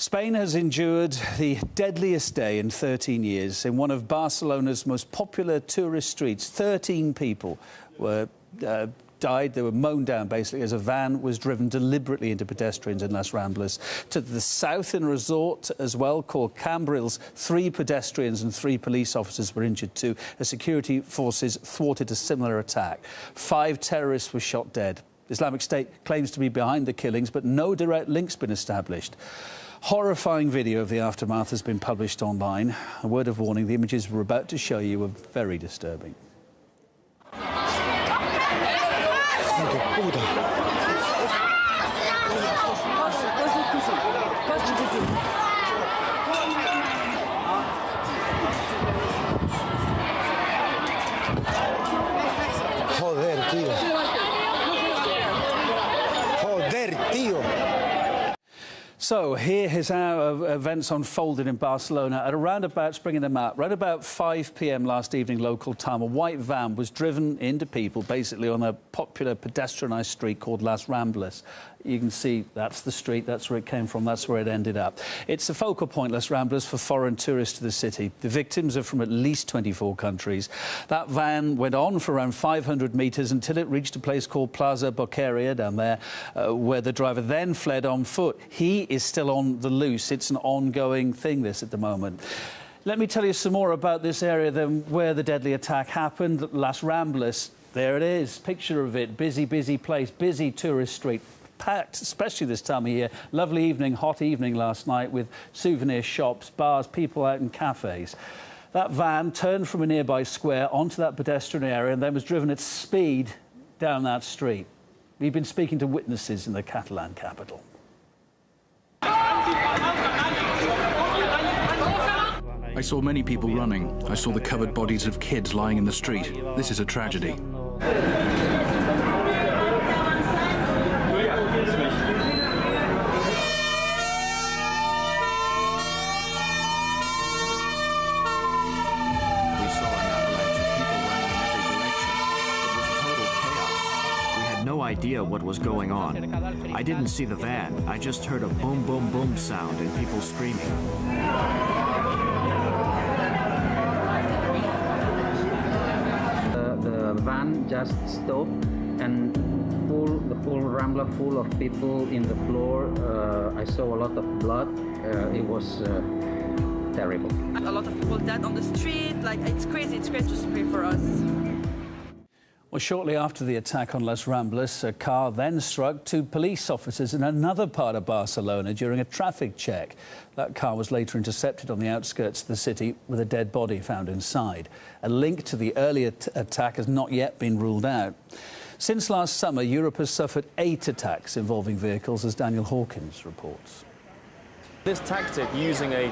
Spain has endured the deadliest day in 13 years. In one of Barcelona's most popular tourist streets, 13 people were died. They were mown down, basically, as a van was driven deliberately into pedestrians in Las Ramblas. To the south, in a resort as well called Cambrils, 3 pedestrians and 3 police officers were injured too, as security forces thwarted a similar attack. 5 terrorists were shot dead. Islamic State claims to be behind the killings, but no direct link's been established. Horrifying video of the aftermath has been published online. A word of warning, the images we're about to show you are very disturbing. Joder, tío. Joder, tío. So here is how events unfolded in Barcelona at around about, bringing them up, around about 5 p.m. last evening local time. A white van was driven into people basically on a popular pedestrianised street called Las Ramblas. You can see that's the street, that's where it came from, that's where it ended up. It's a focal point, Las Ramblas, for foreign tourists to the city. The victims are from at least 24 countries. That van went on for around 500 metres until it reached a place called Plaza Boqueria down there, where the driver then fled on foot. He is still on the loose. It's an ongoing thing, this, at the moment. Let me tell you some more about this area then, where the deadly attack happened. Las Ramblas, there it is, picture of it, busy, busy place, busy tourist street. Packed, especially this time of year. Lovely evening, hot evening last night with souvenir shops, bars, people out in cafes. That van turned from a nearby square onto that pedestrian area and then was driven at speed down that street. We've been speaking to witnesses in the Catalan capital. I saw many people running. I saw the covered bodies of kids lying in the street. This is a tragedy. No idea what was going on. I didn't see the van. I just heard a boom, boom, boom sound and people screaming. The van just stopped and the whole Rambla full of people in the floor. I saw a lot of blood. It was terrible. A lot of people dead on the street. Like, it's crazy. Just pray for us. Well, shortly after the attack on Las Ramblas, a car then struck 2 police officers in another part of Barcelona during a traffic check. That car was later intercepted on the outskirts of the city with a dead body found inside. A link to the earlier attack has not yet been ruled out. Since last summer, Europe has suffered 8 attacks involving vehicles, as Daniel Hawkins reports. This tactic, using a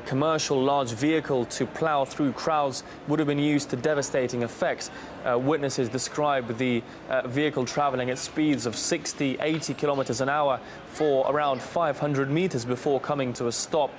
commercial large vehicle to plough through crowds, would have been used to devastating effect. Witnesses describe the vehicle travelling at speeds of 60, 80 kilometres an hour for around 500 metres before coming to a stop,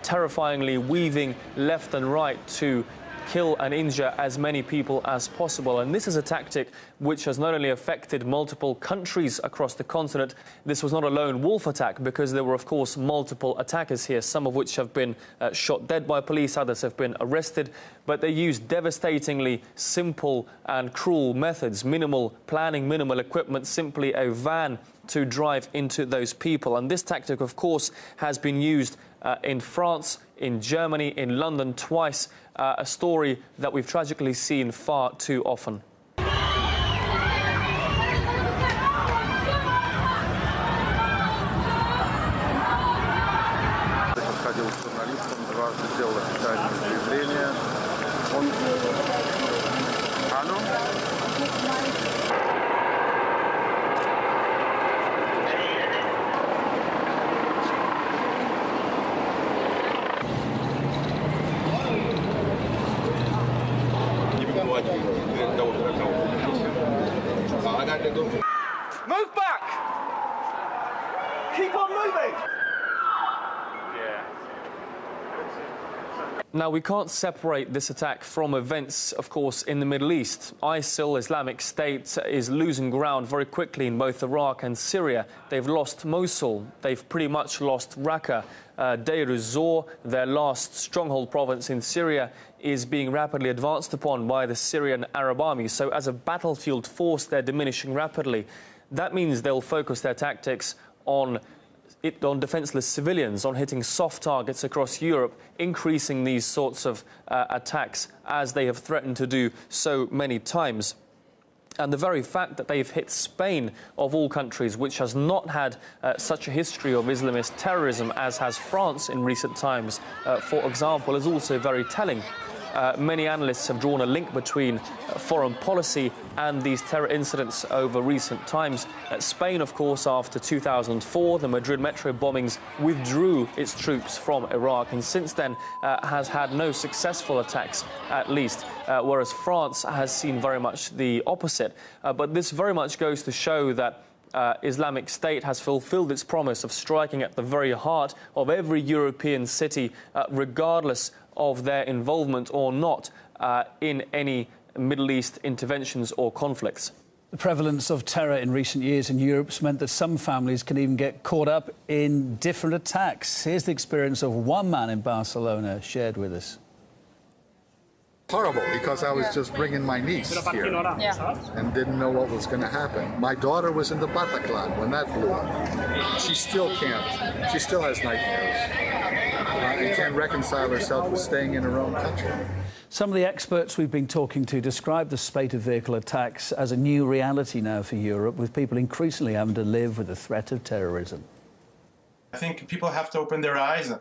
terrifyingly weaving left and right to kill and injure as many people as possible. And this is a tactic which has not only affected multiple countries across the continent. This was not a lone wolf attack, because there were, of course, multiple attackers here, some of which have been shot dead by police, others have been arrested. But they used devastatingly simple and cruel methods, minimal planning, minimal equipment, simply a van to drive into those people. And this tactic, of course, has been used in France, in Germany, in London twice, a story that we've tragically seen far too often. Move back! Keep on moving! Now, we can't separate this attack from events, of course, in the Middle East. ISIL, Islamic State, is losing ground very quickly in both Iraq and Syria. They've lost Mosul. They've pretty much lost Raqqa. Deir ez-Zor, their last stronghold province in Syria, is being rapidly advanced upon by the Syrian Arab army. So as a battlefield force, they're diminishing rapidly. That means they'll focus their tactics on defenseless civilians, on hitting soft targets across Europe, increasing these sorts of attacks as they have threatened to do so many times. And the very fact that they've hit Spain, of all countries, which has not had such a history of Islamist terrorism as has France in recent times, for example, is also very telling. Many analysts have drawn a link between foreign policy and these terror incidents over recent times. Spain, of course, after 2004, the Madrid metro bombings, withdrew its troops from Iraq, and since then has had no successful attacks, at least, whereas France has seen very much the opposite. But this very much goes to show that Islamic State has fulfilled its promise of striking at the very heart of every European city, regardless of their involvement or not in any Middle East interventions or conflicts. The prevalence of terror in recent years in Europe has meant that some families can even get caught up in different attacks. Here's the experience of one man in Barcelona shared with us. Horrible, because I was just bringing my niece here and didn't know what was going to happen. My daughter was in the Bataclan when that blew up. She still can't. She still has nightmares. And can't reconcile herself with staying in her own country. Some of the experts we've been talking to describe the spate of vehicle attacks as a new reality now for Europe, with people increasingly having to live with the threat of terrorism. I think people have to open their eyes.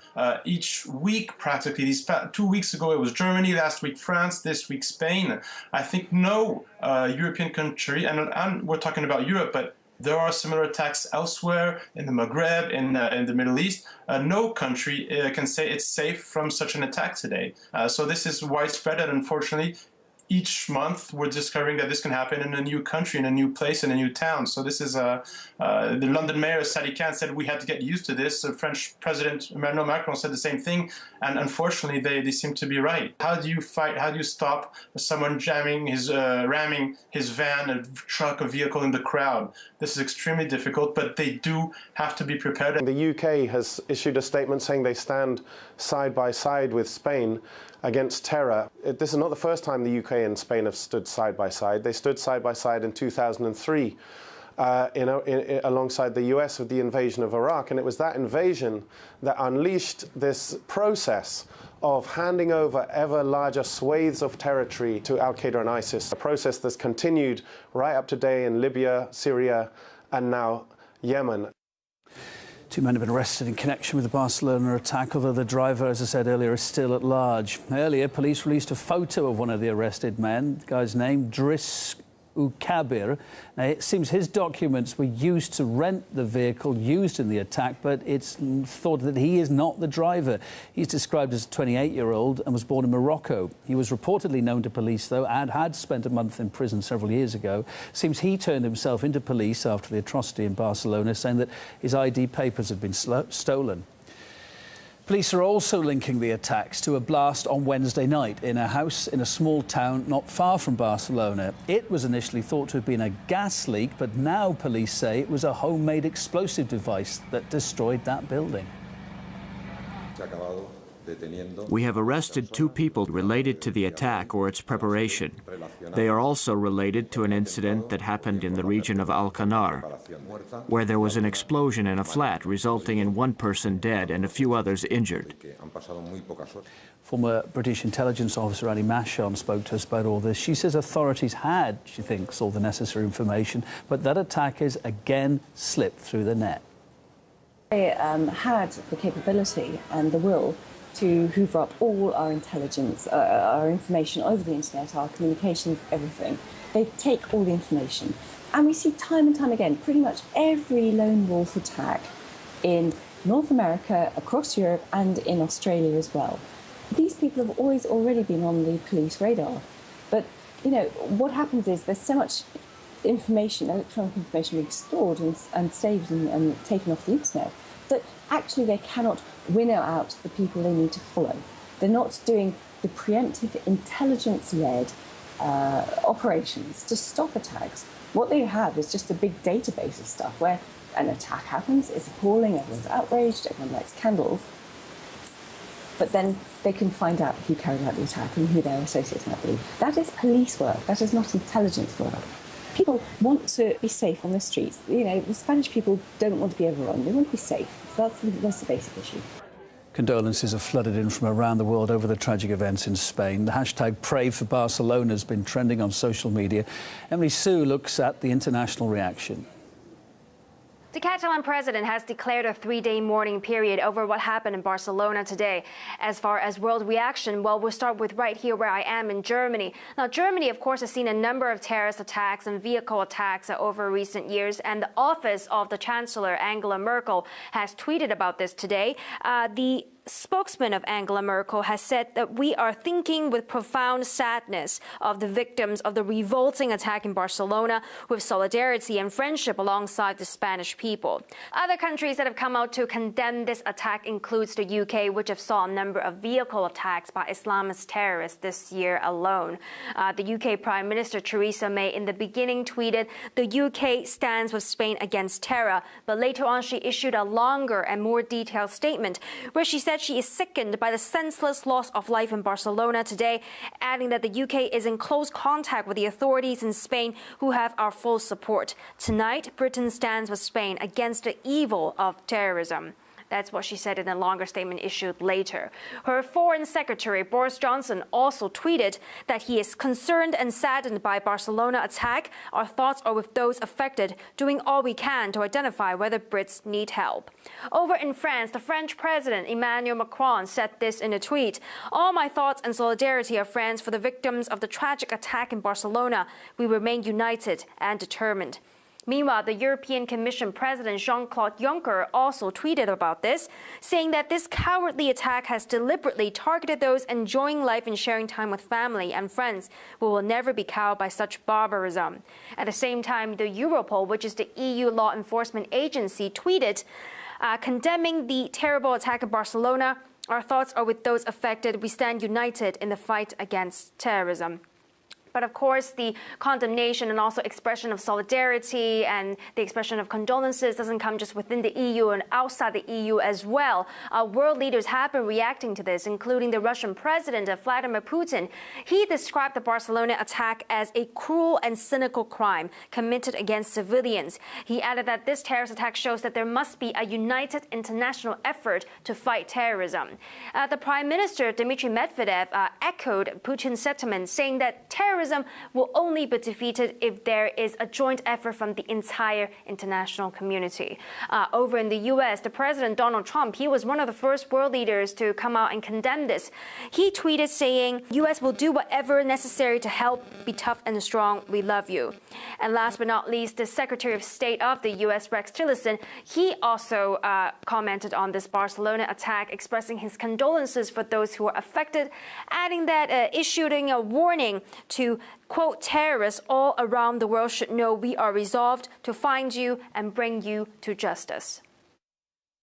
Each week, practically, 2 weeks ago it was Germany, last week France, this week Spain. I think no European country, and we're talking about Europe, but there are similar attacks elsewhere in the Maghreb, in the Middle East. No country can say it's safe from such an attack today. So this is widespread, and unfortunately, each month we're discovering that this can happen in a new country, in a new place, in a new town. So this is the London mayor, Sadiq Khan, said we had to get used to this. The French President Emmanuel Macron said the same thing, and unfortunately they seem to be right. How do you fight? How do you stop someone ramming his van, a truck, a vehicle in the crowd? This is extremely difficult, but they do have to be prepared. The UK has issued a statement saying they stand side by side with Spain against terror. This is not the first time the UK and Spain have stood side by side. They stood side by side in 2003 alongside the US with the invasion of Iraq, and it was that invasion that unleashed this process of handing over ever larger swathes of territory to Al-Qaeda and ISIS, a process that's continued right up to today in Libya, Syria, and now Yemen. 2 men have been arrested in connection with the Barcelona attack, although the driver, as I said earlier, is still at large. Earlier, police released a photo of one of the arrested men, the guy's name, Driss Ukabir. Now, it seems his documents were used to rent the vehicle used in the attack, but it's thought that he is not the driver. He's described as a 28-year-old and was born in Morocco. He was reportedly known to police, though, and had spent a month in prison several years ago. Seems he turned himself into police after the atrocity in Barcelona, saying that his ID papers had been stolen. Police are also linking the attacks to a blast on Wednesday night in a house in a small town not far from Barcelona. It was initially thought to have been a gas leak, but now police say it was a homemade explosive device that destroyed that building. We have arrested 2 people related to the attack or its preparation. They are also related to an incident that happened in the region of Alcanar, where there was an explosion in a flat, resulting in 1 person dead and a few others injured. Former British intelligence officer Ali Mashon spoke to us about all this. She says authorities had, she thinks, all the necessary information, but that attackers again slipped through the net. They had the capability and the will to hoover up all our intelligence, our information over the internet, our communications, everything. They take all the information. And we see time and time again, pretty much every lone wolf attack in North America, across Europe, and in Australia as well. These people have always already been on the police radar. But, you know, what happens is there's so much information, electronic information being stored and saved and taken off the internet, that actually they cannot winnow out the people they need to follow. They're not doing the preemptive intelligence-led operations to stop attacks. What they have is just a big database of stuff where an attack happens, it's appalling, everyone's outraged, everyone lights candles, but then they can find out who carried out the attack and who their associates might be. That is police work, that is not intelligence work. People want to be safe on the streets. You know, the Spanish people don't want to be overrun, they want to be safe. So that's the basic issue. Condolences have flooded in from around the world over the tragic events in Spain. The hashtag Pray for Barcelona has been trending on social media. Emily Sue looks at the international reaction. The Catalan president has declared a 3-day mourning period over what happened in Barcelona today. As far as world reaction, well, we'll start with right here where I am in Germany. Now, Germany, of course, has seen a number of terrorist attacks and vehicle attacks over recent years, and the office of the Chancellor, Angela Merkel, has tweeted about this today. The spokesman of Angela Merkel has said that we are thinking with profound sadness of the victims of the revolting attack in Barcelona, with solidarity and friendship alongside the Spanish people. Other countries that have come out to condemn this attack includes the UK, which have saw a number of vehicle attacks by Islamist terrorists this year alone. The UK Prime Minister Theresa May in the beginning tweeted, "The UK stands with Spain against terror," but later on she issued a longer and more detailed statement where she said she is sickened by the senseless loss of life in Barcelona today, adding that the UK is in close contact with the authorities in Spain who have our full support. Tonight, Britain stands with Spain against the evil of terrorism. That's what she said in a longer statement issued later. Her Foreign Secretary, Boris Johnson, also tweeted that he is concerned and saddened by Barcelona attack. Our thoughts are with those affected, doing all we can to identify whether Brits need help. Over in France, the French President Emmanuel Macron said this in a tweet. "All my thoughts and solidarity of France for the victims of the tragic attack in Barcelona. We remain united and determined." Meanwhile, the European Commission President Jean-Claude Juncker also tweeted about this, saying that this cowardly attack has deliberately targeted those enjoying life and sharing time with family and friends. We will never be cowed by such barbarism. At the same time, the Europol, which is the EU law enforcement agency, tweeted, condemning the terrible attack in Barcelona. "Our thoughts are with those affected. We stand united in the fight against terrorism." But of course, the condemnation and also expression of solidarity and the expression of condolences doesn't come just within the EU and outside the EU as well. World leaders have been reacting to this, including the Russian President Vladimir Putin. He described the Barcelona attack as a cruel and cynical crime committed against civilians. He added that this terrorist attack shows that there must be a united international effort to fight terrorism. The Prime Minister, Dmitry Medvedev, echoed Putin's sentiment, saying that terrorism will only be defeated if there is a joint effort from the entire international community. Over in the U.S., the President Donald Trump, he was one of the first world leaders to come out and condemn this. He tweeted saying, "U.S. will do whatever necessary to help. Be tough and strong. We love you." And last but not least, the Secretary of State of the U.S., Rex Tillerson, he also commented on this Barcelona attack, expressing his condolences for those who were affected, adding that issuing a warning to, quote, "terrorists all around the world should know we are resolved to find you and bring you to justice."